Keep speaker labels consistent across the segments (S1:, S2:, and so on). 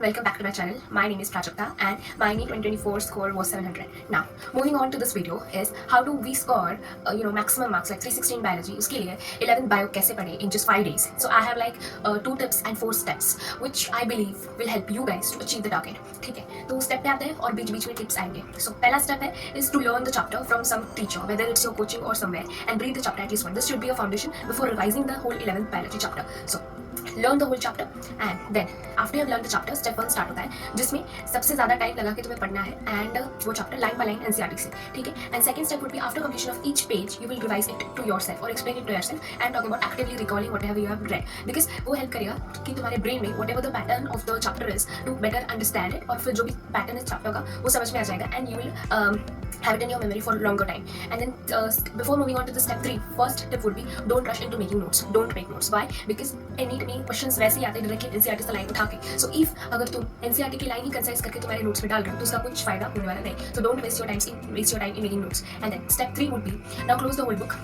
S1: Welcome back to my channel. My name is Prajakta and my NEET 2024 score was 700. Now, moving on to this video is how do we score maximum marks like 316 biology. उसके लिए 11th bio कैसे पढ़े in just 5 days. So I have like 2 tips and 4 steps which I believe will help you guys to achieve the target. ठीक है, तो step पे आते हैं और बीच बीच में tips आएंगे. So पहला step है is to learn the chapter from some teacher, whether it's your coaching or somewhere, and read the chapter at least once. This should be a foundation before revising the whole 11th biology chapter. So learn the whole chapter and then after you have learned the chapter step 1 start होता है जिसमें सबसे ज़्यादा time लगा के तुम्हें पढ़ना है एंड वो chapter line by line NCERT से. ठीक है, and second step would be after completion of each page you will revise it to yourself और explain it to yourself and talk about actively recalling whatever you have read because वो help करेगा कि तुम्हारे brain में whatever the pattern of the chapter is to better understand it और फिर जो भी पैटर्न इस चैप्टर का वो समझ में आ जाएगा and you will have it in your memory for longer time. And then before moving on to the step 3, first tip would be don't rush into making notes. Don't make notes. Why? Because NEET में questions वैसे ही आते हैं directly NCERT से line उठा के. So if अगर तुम NCERT की लाइन ही कंसाइज करके तुम्हारे नोट्स में डाल रहे हो तो उसका कुछ फायदा होने वाला नहीं. So don't waste your time in making notes. And then step 3 would be now close the whole book.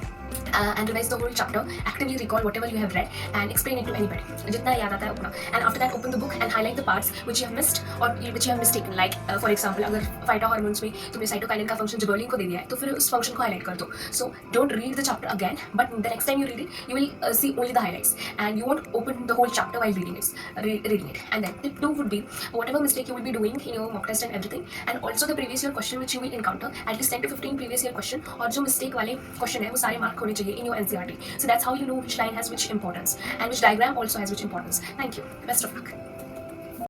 S1: And revise the whole chapter, actively recall whatever you have read and explain it to anybody जितना याद आता है उतना. And after that open the book and highlight the parts which you have missed or which you have mistaken. Like for example अगर phyto hormones में तुमने cytokinin का function जिबर्लिन को दे दिया है तो फिर उस फंक्शन को हाईलाइट कर दो. So don't read the chapter again but the next time you read it you will see only the highlights and you won't open the whole chapter while reading it. And then tip 2 would be whatever mistake you will be doing in your mock test and everything, and also the previous year question which you will encounter, at least 10 to 15 previous year question और जो mistake वाले question है वो सारे mark होने चाहिए in your NCERT. So that's how you know which line has which importance and which diagram also has which importance. Thank you. Best of luck.